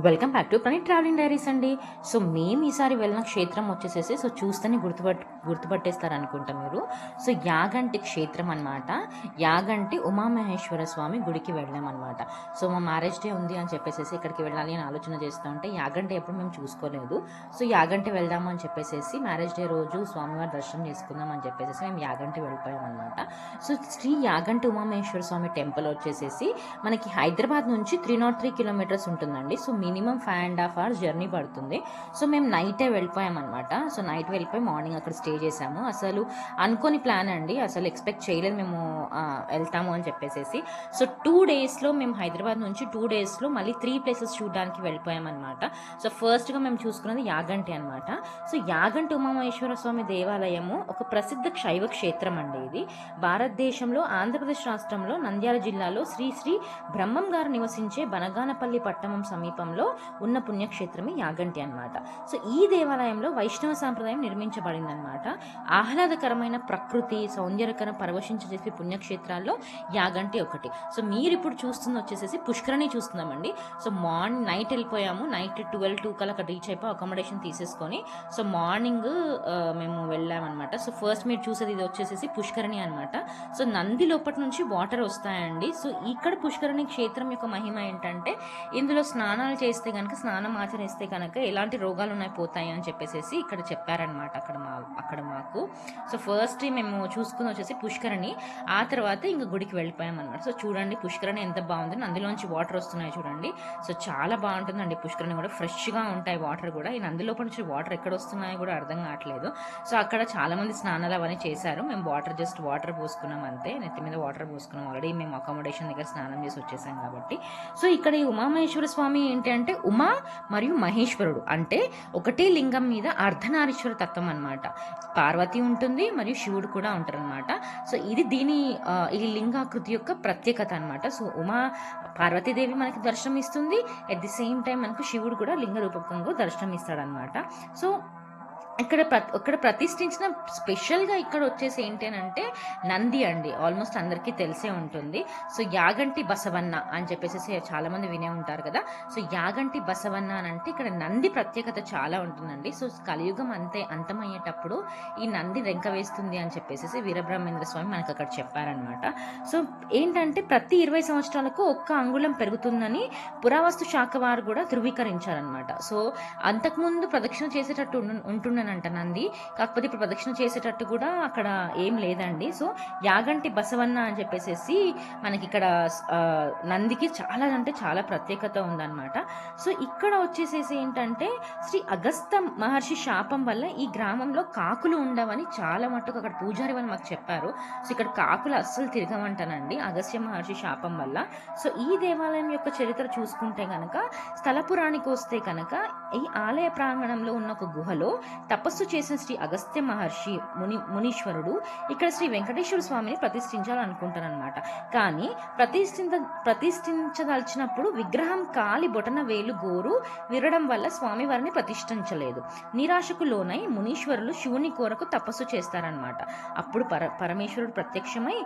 Welcome back to Praneeth travelling diaries అండి. So మేము ఈసారి వెళ్ళిన క్షేత్రం వచ్చేసేసి సో చూస్తేనే గుర్తుపట్టేస్తారు అనుకుంటా మీరు. సో యాగంటి క్షేత్రం అనమాట. యాగంటి ఉమామహేశ్వర స్వామి గుడికి వెళ్ళామన్నమాట. సో మా మ్యారేజ్ డే ఉంది అని చెప్పేసి ఇక్కడికి వెళ్ళాలి అని ఆలోచన చేస్తూ ఉంటే యాగంటి ఎప్పుడు మేము చూసుకోలేదు. సో యాగంటి వెళ్దాము అని చెప్పేసి మ్యారేజ్ డే రోజు స్వామివారి దర్శనం చేసుకుందాం అని చెప్పేసి మేము యాగంటి వెళ్ళిపోయాం అనమాట. సో శ్రీ యాగంటి ఉమామహేశ్వర స్వామి టెంపుల్ వచ్చేసేసి మనకి హైదరాబాద్ నుంచి 303 కిలోమీటర్స్ ఉంటుందండి. సో మినిమం 5.5 hours జర్నీ పడుతుంది. సో మేము నైటే వెళ్ళిపోయాం అనమాట. సో నైట్ వెళ్ళిపోయి మార్నింగ్ అక్కడ స్టే చేసాము. అసలు అనుకోని ప్లాన్ అండి, అసలు ఎక్స్పెక్ట్ చేయలేదు మేము వెళ్తాము అని చెప్పేసి. సో 2 daysలో మేము హైదరాబాద్ నుంచి 2 daysలో మళ్ళీ 3 places చూడడానికి వెళ్ళిపోయాం అనమాట. సో ఫస్ట్గా మేము చూసుకున్నది యాగంటి అనమాట. సో యాగంటి ఉమామహేశ్వర స్వామి దేవాలయము ఒక ప్రసిద్ధ శైవ క్షేత్రం అండి. ఇది భారతదేశంలో ఆంధ్రప్రదేశ్ రాష్ట్రంలో నంద్యాల జిల్లాలో శ్రీ శ్రీ బ్రహ్మం గారు నివసించే బనగానపల్లి పట్టణం సమీపంలో ఉన్న పుణ్యక్షేత్రమే యాగంటి అనమాట. సో ఈ దేవాలయంలో వైష్ణవ సాంప్రదాయం నిర్మించబడింది అనమాట. ఆహ్లాదకరమైన ప్రకృతి సౌందర్యకరం పరవశించేసే పుణ్యక్షేత్రాల్లో యాగంటి ఒకటి. సో మీరు ఇప్పుడు చూస్తుంది వచ్చేసేసి పుష్కరణి చూస్తున్నామండి. సో మార్నింగ్ నైట్ వెళ్ళిపోయాము. నైట్ 12-2 కల్లా అక్కడ రీచ్ అయిపోయి అకామిడేషన్ తీసేసుకొని సో మార్నింగ్ మేము వెళ్ళామన్నమాట. సో ఫస్ట్ మీరు చూసేది ఇది వచ్చేసేసి పుష్కరణి అనమాట. సో నంది లోపటి నుంచి వాటర్ వస్తాయండి. సో ఇక్కడ పుష్కరణి క్షేత్రం యొక్క మహిమ ఏంటంటే ఇందులో స్నానాలు చేస్తే కనుక స్నానం ఆచరిస్తే కనుక ఎలాంటి రోగాలు ఉన్నాయి పోతాయి అని చెప్పేసి ఇక్కడ చెప్పారనమాట అక్కడ మాకు. సో ఫస్ట్ మేము చూసుకుని వచ్చేసి పుష్కరణి, ఆ తర్వాత ఇంకా గుడికి వెళ్ళిపోయాం అనమాట. సో చూడండి పుష్కరణి ఎంత బాగుంది, నందిలోంచి వాటర్ వస్తున్నాయి చూడండి. సో చాలా బాగుంటుందండి పుష్కరణి కూడా, ఫ్రెష్గా ఉంటాయి వాటర్ కూడా. ఈ నందిలోపల నుంచి వాటర్ ఎక్కడ వస్తున్నాయో కూడా అర్థం కావట్లేదు. సో అక్కడ చాలా మంది స్నానాలు అవన్నీ చేశారు. మేము జస్ట్ వాటర్ పోసుకున్నాం అంతే, నెత్తి మీద వాటర్ పోసుకున్నాం. ఆల్రెడీ మేము అకామిడేషన్ దగ్గర స్నానం చేసి వచ్చేసాం కాబట్టి. సో ఇక్కడ ఈ ఉమామహేశ్వర స్వామి ఏంటి అంటే ఉమా మరియు మహేశ్వరుడు అంటే ఒకటే లింగం మీద అర్ధనారీశ్వర తత్వం అనమాట. పార్వతి ఉంటుంది మరియు శివుడు కూడా ఉంటారు అనమాట. సో ఇది ఈ లింగాకృతి యొక్క ప్రత్యేకత అనమాట. సో ఉమా పార్వతీదేవి మనకి దర్శనం ఇస్తుంది, అట్ ది సేమ్ టైం మనకు శివుడు కూడా లింగ రూపకంగా దర్శనం ఇస్తాడనమాట. సో ఇక్కడ ప్రతిష్ఠించిన స్పెషల్గా ఇక్కడ వచ్చేసి ఏంటి అని అంటే నంది అండి. ఆల్మోస్ట్ అందరికీ తెలిసే ఉంటుంది. సో యాగంటి బసవన్న అని చెప్పేసి చాలా మంది వినే ఉంటారు కదా. సో యాగంటి బసవన్న అని అంటే ఇక్కడ నంది ప్రత్యేకత చాలా ఉంటుందండి. సో కలియుగం అంతమయ్యేటప్పుడు ఈ నంది రెంక వేస్తుంది అని చెప్పేసి వీరబ్రహ్మేంద్ర స్వామి మనకు అక్కడ చెప్పారనమాట. సో ఏంటంటే ప్రతి 20 సంవత్సరాలకు 1 అంగుళం పెరుగుతుందని పురావస్తు శాఖ వారు కూడా ధృవీకరించారనమాట. సో అంతకుముందు ప్రదక్షిణ చేసేటట్టు ఉంటుండే అంట నంది, కాకపోతే ఇప్పుడు ప్రదక్షిణ చేసేటట్టు కూడా అక్కడ ఏం లేదండి. సో యాగంటి బసవన్న అని చెప్పేసి మనకి ఇక్కడ నందికి చాలా అంటే చాలా ప్రత్యేకత ఉందన్నమాట. సో ఇక్కడ వచ్చేసేసి ఏంటంటే శ్రీ అగస్త మహర్షి శాపం వల్ల ఈ గ్రామంలో కాకులు ఉండవని చాలా మట్టుకు అక్కడ పూజారి వాళ్ళు మాకు చెప్పారు. సో ఇక్కడ కాకులు అస్సలు తిరగమంటానండి అగస్త్య మహర్షి శాపం వల్ల. సో ఈ దేవాలయం యొక్క చరిత్ర చూసుకుంటే కనుక స్థల పురాణికి వస్తే కనుక ఈ ఆలయ ప్రాంగణంలో ఉన్న ఒక గుహలో తపస్సు చేసిన శ్రీ అగస్త్య మహర్షి మునీశ్వరుడు ఇక్కడ శ్రీ వెంకటేశ్వర స్వామిని ప్రతిష్ఠించాలనుకుంటారనమాట. కానీ ప్రతిష్ఠించదలిచినప్పుడు విగ్రహం కాలి బొటన వేలు గోరు విరడం వల్ల స్వామి వారిని ప్రతిష్ఠించలేదు. నిరాశకు లోనై మునీశ్వరులు శివుని కోరకు తపస్సు చేస్తారనమాట. అప్పుడు పరమేశ్వరుడు ప్రత్యక్షమై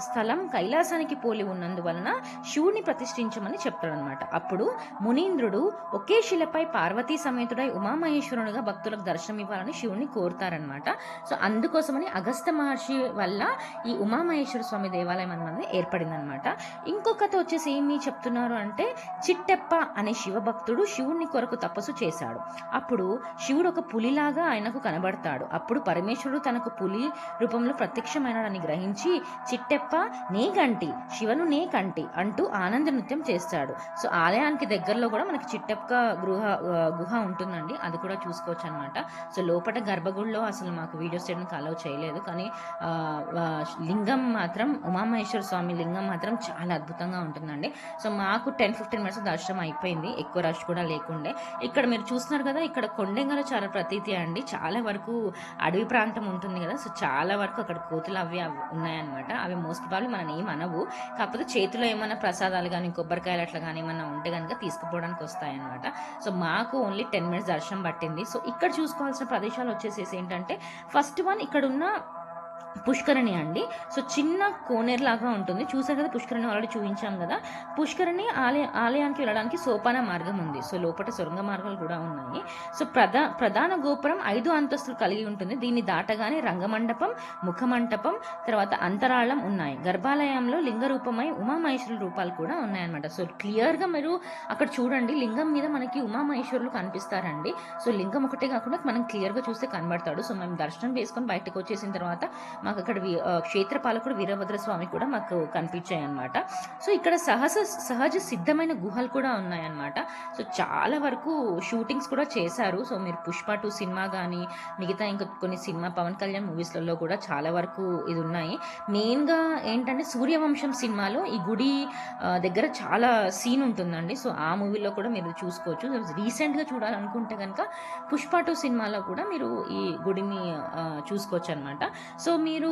స్థలం కైలాసానికి పోలి ఉన్నందువలన శివుని ప్రతిష్ఠించమని చెప్తాడనమాట. అప్పుడు మునీంద్రుడు ఒకే శిలపై పార్వతీ సమేతుడై ఉమామహేశ్వరునిగా భక్తులకు దర్శనం ఇవ్వాలని శివుని కోరుతారనమాట. సో అందుకోసమని అగస్త్య మహర్షి వల్ల ఈ ఉమామహేశ్వర స్వామి దేవాలయం అనేది ఏర్పడింది అనమాట. ఇంకొకటి వచ్చేసి ఏమి చెప్తున్నారు అంటే చిట్టెప్ప అనే శివభక్తుడు శివుని కొరకు తపస్సు చేశాడు. అప్పుడు శివుడు ఒక పులిలాగా ఆయనకు కనబడతాడు. అప్పుడు పరమేశ్వరుడు తనకు పులి రూపంలో ప్రత్యక్షమైనాడని గ్రహించి చిట్టెప్ప నే కంటి శివను నే కంటి అంటూ ఆనంద నృత్యం చేస్తాడు. సో ఆలయానికి దగ్గరలో కూడా మనకి చిట్టెప్ప గుహ ఉంటుందండి, అది కూడా చూసుకోవచ్చు అనమాట. సో లోపల గర్భగుడిలో అసలు మాకు వీడియోస్ చేయడానికి అలౌ చేయలేదు, కానీ లింగం మాత్రం ఉమామహేశ్వర స్వామి లింగం మాత్రం చాలా అద్భుతంగా ఉంటుందండి. సో మాకు 10-15 minutes దర్శనం అయిపోయింది, ఎక్కువ రష్ కూడా లేకుండే. ఇక్కడ మీరు చూస్తున్నారు కదా, ఇక్కడ కొండెంగల చాలా ప్రతీతి అండి. చాలా వరకు అడవి ప్రాంతం ఉంటుంది కదా, సో చాలా వరకు అక్కడ కోతులు అవి ఉన్నాయన్నమాట. అవి మోస్ట్ ప్రాబ్లీ మనం ఏమనవు, కాకపోతే చేతిలో ఏమైనా ప్రసాదాలు కానీ కొబ్బరికాయలు అట్లా కానీ ఏమన్నా ఉంటే కనుక తీసుకుపోవడానికి వస్తాయన్నమాట. సో మాకు ఓన్లీ 10 minutes దర్శనం పట్టింది. సో ఇక్కడ చూసుకోవాల్సిన ప్రదేశాలు వచ్చేసేసి ఏంటంటే ఫస్ట్ వన్ ఇక్కడ ఉన్న పుష్కరిణి అండి. సో చిన్న కోనేరులాగా ఉంటుంది. చూసారు కదా, పుష్కరిణి ఆల్రెడీ చూపించాం కదా. పుష్కరిణి ఆలయానికి వెళ్ళడానికి సోపాన మార్గం ఉంది. సో లోపల సొరంగ మార్గాలు కూడా ఉన్నాయి. సో ప్రధాన గోపురం 5 అంతస్తులు కలిగి ఉంటుంది. దీన్ని దాటగానే రంగమండపం, ముఖమంటపం, తర్వాత అంతరాళం ఉన్నాయి. గర్భాలయంలో లింగ రూపమై ఉమామహేశ్వరుల రూపాలు కూడా ఉన్నాయన్నమాట. సో క్లియర్గా మీరు అక్కడ చూడండి, లింగం మీద మనకి ఉమామహేశ్వరులు కనిపిస్తారండి. సో లింగం ఒకటే కాకుండా మనం క్లియర్గా చూస్తే కనబడతాడు. సో మేము దర్శనం చేసుకొని బయటకు వచ్చేసిన తర్వాత మాకు అక్కడ క్షేత్రపాలకుడు వీరభద్ర స్వామి కూడా మాకు కనిపించాయి అనమాట. సో ఇక్కడ సహజ సిద్ధమైన గుహలు కూడా ఉన్నాయన్నమాట. సో చాలా వరకు షూటింగ్స్ కూడా చేశారు. సో మీరు పుష్ప 2 సినిమా కానీ మిగతా ఇంకా కొన్ని సినిమా పవన్ కళ్యాణ్ మూవీస్లలో కూడా చాలా వరకు ఇది ఉన్నాయి. మెయిన్గా ఏంటంటే సూర్యవంశం సినిమాలో ఈ గుడి దగ్గర చాలా సీన్ ఉంటుందండి. సో ఆ మూవీలో కూడా మీరు చూసుకోవచ్చు. రీసెంట్గా చూడాలనుకుంటే కనుక పుష్ప 2 సినిమాలో కూడా మీరు ఈ గుడిని చూసుకోవచ్చు అనమాట. సో మీరు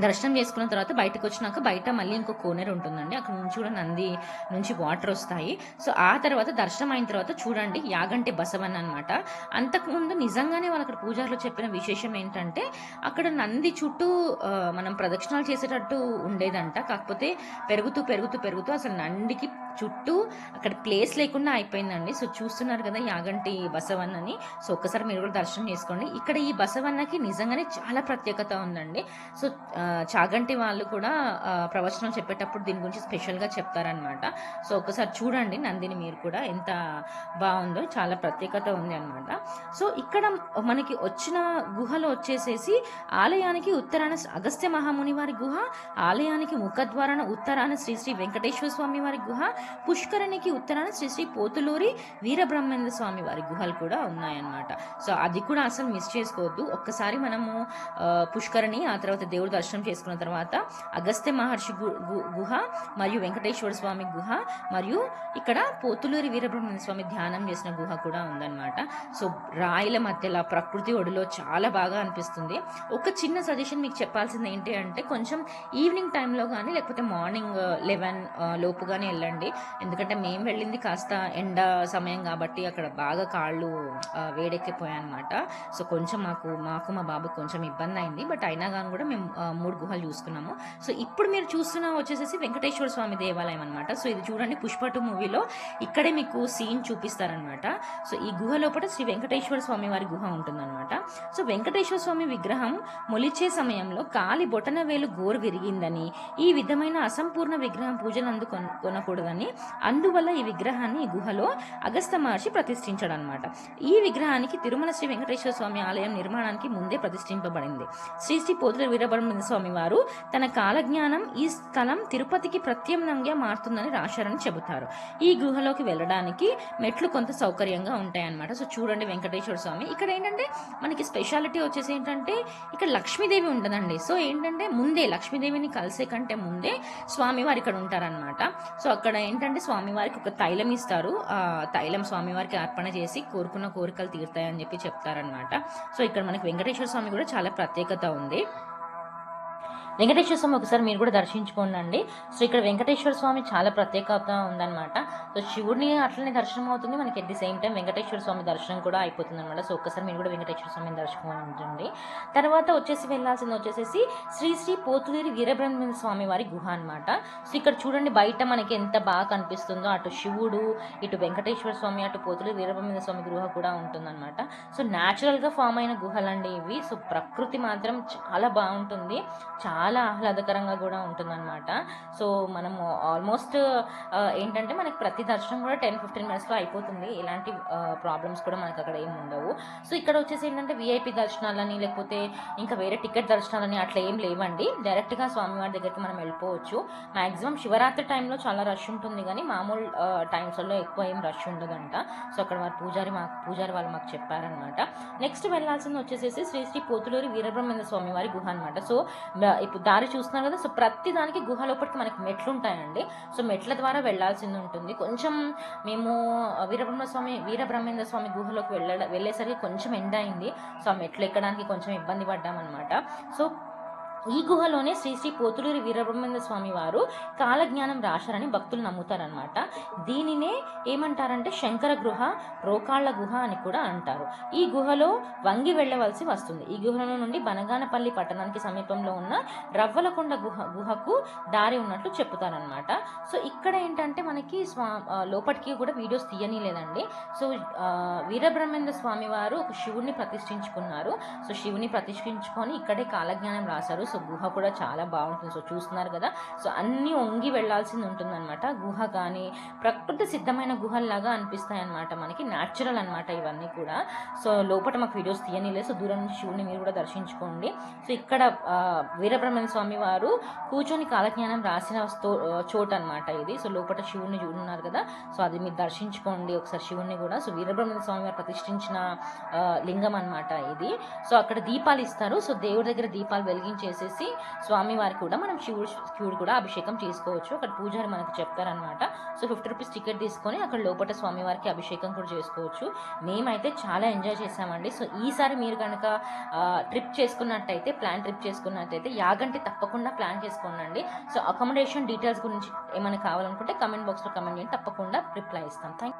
దర్శనం చేసుకున్న తర్వాత బయటకు వచ్చినాక బయట మళ్ళీ ఇంకో కోనేరు ఉంటుందండి. అక్కడ నుంచి కూడా నంది నుంచి వాటర్ వస్తాయి. సో ఆ తర్వాత దర్శనం అయిన తర్వాత చూడండి యాగంటి బసవన్ అనమాట. అంతకుముందు నిజంగానే వాళ్ళు అక్కడ పూజారులు చెప్పిన విశేషం ఏంటంటే అక్కడ నంది చుట్టూ మనం ప్రదక్షిణాలు చేసేటట్టు ఉండేదంట. కాకపోతే పెరుగుతూ పెరుగుతూ పెరుగుతూ అసలు నందికి చుట్టూ అక్కడ ప్లేస్ లేకుండా అయిపోయిందండి. సో చూస్తున్నారు కదా యాగంటి బసవన్ అని. సో ఒక్కసారి మీరు కూడా దర్శనం చేసుకోండి. ఇక్కడ ఈ బసవన్నకి నిజంగానే చాలా ప్రత్యేకత ఉందండి. సో చాగంటి వాళ్ళు కూడా ప్రవచనం చెప్పేటప్పుడు దీని గురించి స్పెషల్గా చెప్తారనమాట. సో ఒకసారి చూడండి నందిని మీరు కూడా ఎంత బాగుందో, చాలా ప్రత్యేకత ఉంది అనమాట. సో ఇక్కడ మనకి వచ్చిన గుహలో వచ్చేసేసి ఆలయానికి ఉత్తరాన అగస్త్య మహాముని వారి గుహ, ఆలయానికి ముఖద్వారాన ఉత్తరాన శ్రీ శ్రీ వెంకటేశ్వర స్వామి వారి గుహ, పుష్కరిణికి ఉత్తరాన శ్రీ శ్రీ పోతులూరి వీరబ్రహ్మేంద్ర స్వామి వారి గుహలు కూడా ఉన్నాయన్నమాట. సో అది కూడా అసలు మిస్ చేసుకోవద్దు. ఒక్కసారి మనము పుష్కరిణి, ఆ తర్వాత దేవుడు దర్శనం చేసుకున్న తర్వాత అగస్త్య మహర్షి గుహ మరియు వెంకటేశ్వర స్వామి గుహ మరియు ఇక్కడ పోతులూరి వీరబ్రహ్మేంద్ర స్వామి ధ్యానం చేసిన గుహ కూడా ఉందన్నమాట. సో రాయిల మధ్యలో ప్రకృతి ఒడిలో చాలా బాగా అనిపిస్తుంది. ఒక చిన్న సజెషన్ మీకు చెప్పాల్సింది ఏంటి అంటే కొంచెం ఈవినింగ్ టైంలో కానీ లేకపోతే మార్నింగ్ 11 లోపు కానీ వెళ్ళండి. ఎందుకంటే మేము వెళ్ళింది కాస్త ఎండ సమయం కాబట్టి అక్కడ బాగా కాళ్ళు వేడెక్కిపోయాయి అనమాట. సో కొంచెం మాకు మా బాబుకి కొంచెం ఇబ్బంది అయింది. బట్ అయినా కానీ కూడా మేము 3 గుహలు చూసుకున్నాము. సో ఇప్పుడు మీరు చూస్తున్న వచ్చేసేసి వెంకటేశ్వర స్వామి దేవాలయం అనమాట. సో ఇది చూడండి పుష్ప 2 మూవీలో ఇక్కడే మీకు సీన్ చూపిస్తారనమాట. సో ఈ గుహ లోపల శ్రీ వెంకటేశ్వర స్వామి వారి గుహ ఉంటుందన్నమాట. సో వెంకటేశ్వర స్వామి విగ్రహం మొలిచే సమయంలో కాలి బొటన వేలు గోరు విరిగిందని, ఈ విధమైన అసంపూర్ణ విగ్రహం పూజలు అందుకొనకూడదని, అందువల్ల ఈ విగ్రహాన్ని ఈ గుహలో అగస్త్య మహర్షి ప్రతిష్ఠించాడు అనమాట. ఈ విగ్రహానికి తిరుమల శ్రీ వెంకటేశ్వర స్వామి ఆలయం నిర్మాణానికి ముందే ప్రతిష్ఠింపబడింది. శ్రీ శ్రీ పోతుల వీరబ్రహ్మేంద్ర స్వామి వారు తన కాలజ్ఞానం ఈ స్థలం తిరుపతికి ప్రత్యామ్నాయంగా మారుతుందని రాశారని చెబుతారు. ఈ గుహలోకి వెళ్ళడానికి మెట్లు కొంత సౌకర్యంగా ఉంటాయన్నమాట. సో చూడండి వెంకటేశ్వర స్వామి ఇక్కడ ఏంటంటే మనకి స్పెషాలిటీ వచ్చేసి ఏంటంటే ఇక్కడ లక్ష్మీదేవి ఉండదండి. సో ఏంటంటే ముందే లక్ష్మీదేవిని కలిసే కంటే ముందే స్వామివారు ఇక్కడ ఉంటారనమాట. సో అక్కడ ఏంటంటే స్వామివారికి ఒక తైలం ఇస్తారు. ఆ తైలం స్వామివారికి అర్పణ చేసి కోరుకున్న కోరికలు తీరుతాయని చెప్పి చెప్తారనమాట. సో ఇక్కడ మనకి వెంకటేశ్వర స్వామి కూడా చాలా ప్రత్యేకత ఉంది. వెంకటేశ్వర స్వామి ఒకసారి మీరు కూడా దర్శించుకోండి. సో ఇక్కడ వెంకటేశ్వర స్వామి చాలా ప్రత్యేకత ఉందన్నమాట. సో శివుడిని అట్లనే దర్శనం అవుతుంది మనకి, at the same time Venkateswara Swamy దర్శనం కూడా అయిపోతుంది అనమాట. సో ఒక్కసారి మీరు కూడా వెంకటేశ్వర స్వామిని దర్శించుకోండి. తర్వాత వెళ్ళాల్సింది వచ్చేసేసి శ్రీ శ్రీ పోతులూరి వీరబ్రహ్మేంద్ర స్వామి వారి గుహ అనమాట. సో ఇక్కడ చూడండి బయట మనకి ఎంత బాగా కనిపిస్తుందో, అటు శివుడు, ఇటు వెంకటేశ్వర స్వామి, అటు పోతులూరి వీరబ్రహ్మేంద్ర స్వామి గుహ కూడా ఉంటుందన్నమాట. సో న్యాచురల్గా ఫామ్ అయిన గుహలండి ఇవి. సో ప్రకృతి మాత్రం చాలా బాగుంటుంది, చాలా ఆహ్లాదకరంగా కూడా ఉంటుందన్నమాట. సో మనము ఆల్మోస్ట్ ఏంటంటే మనకి ప్రతి దర్శనం కూడా 10-15 మినిట్స్లో అయిపోతుంది. ఎలాంటి ప్రాబ్లమ్స్ కూడా మనకు అక్కడ ఏమి ఉండవు. సో ఇక్కడ వచ్చేసి ఏంటంటే విఐపి దర్శనాలని లేకపోతే ఇంకా వేరే టికెట్ దర్శనాలని అట్లా ఏం లేవండి. డైరెక్ట్గా స్వామివారి దగ్గరికి మనం వెళ్ళిపోవచ్చు. మ్యాక్సిమం శివరాత్రి టైంలో చాలా రష్ ఉంటుంది, కానీ మామూలు టైమ్స్లో ఎక్కువ ఏం రష్ ఉండదంట. సో అక్కడ వారి పూజారి వాళ్ళు మాకు చెప్పారనమాట. నెక్స్ట్ వెళ్ళాల్సింది వచ్చేసేసి శ్రీ శ్రీ పోతులూరి వీరబ్రహ్మేంద్ర స్వామి వారి గుహ అనమాట. సో ఇప్పుడు దారి చూస్తున్నారు కదా. సో ప్రతి దానికి గుహ లోపలికి మనకి మెట్లు ఉంటాయండి. సో మెట్ల ద్వారా వెళ్లాల్సింది ఉంటుంది. కొంచెం మేము వీరబ్రహ్మేంద్ర స్వామి గుహలోకి వెళ్ళేసరికి కొంచెం ఎండ అయింది. సో ఆ మెట్లు ఎక్కడానికి కొంచెం ఇబ్బంది పడ్డామన్నమాట. సో ఈ గుహలోనే శ్రీ శ్రీ పోతులూరి వీరబ్రహ్మేంద్ర స్వామి వారు కాలజ్ఞానం రాశారని భక్తులు నమ్ముతారనమాట. దీనినే ఏమంటారంటే శంకర గుహ, రోకాళ్ల గుహ అని కూడా అంటారు. ఈ గుహలో వంగి వెళ్ళవలసి వస్తుంది. ఈ గుహలో నుండి బనగానపల్లి పట్టణానికి సమీపంలో ఉన్న రవ్వలకొండ గుహకు దారి ఉన్నట్లు చెప్తారనమాట. సో ఇక్కడ ఏంటంటే మనకి లోపలికి కూడా వీడియోస్ తీయనీలేదండి. సో వీరబ్రహ్మేంద్ర స్వామి వారు ఒక శివుడిని ప్రతిష్ఠించుకున్నారు. సో శివుని ప్రతిష్ఠించుకొని ఇక్కడే కాలజ్ఞానం రాశారు. సో గుహ కూడా చాలా బాగుంటుంది. సో చూస్తున్నారు కదా, సో అన్నీ వంగి వెళ్లాల్సింది ఉంటుందన్నమాట. గుహ కానీ ప్రకృతి సిద్ధమైన గుహల్లాగా అనిపిస్తాయి అనమాట, మనకి న్యాచురల్ అనమాట ఇవన్నీ కూడా. సో లోపల మాకు వీడియోస్ తీయనిలేదు. సో దూరం నుంచి శివుని మీరు కూడా దర్శించుకోండి. సో ఇక్కడ వీరబ్రహ్మేంద్ర స్వామి వారు కూర్చొని కాలజ్ఞానం రాసిన చోటు అనమాట ఇది. సో లోపల శివుని చూడున్నారు కదా, సో అది మీరు దర్శించుకోండి ఒకసారి శివుని కూడా. సో వీరబ్రహ్మేంద్ర స్వామి వారు ప్రతిష్ఠించిన లింగం అనమాట ఇది. సో అక్కడ దీపాలు ఇస్తారు. సో దేవుడి దగ్గర దీపాలు వెలిగించేసి స్వామి వారికి కూడా మనం శివుడు కూడా అభిషేకం చేసుకోవచ్చు. అక్కడ పూజారి మనకు చెప్తారనమాట. సో 50 రూపీస్ టికెట్ తీసుకొని అక్కడ లోపల స్వామి వారికి అభిషేకం కూడా చేసుకోవచ్చు. మేమైతే చాలా ఎంజాయ్ చేసామండి. సో ఈసారి మీరు కనుక ట్రిప్ చేసుకున్నట్టయితే యాగంటి తప్పకుండా ప్లాన్ చేసుకోండి. సో అకామిడేషన్ డీటెయిల్స్ గురించి ఏమైనా కావాలనుకుంటే కమెంట్ బాక్స్లో కమెంట్ చేయండి, తప్పకుండా రిప్లై ఇస్తాం. థ్యాంక్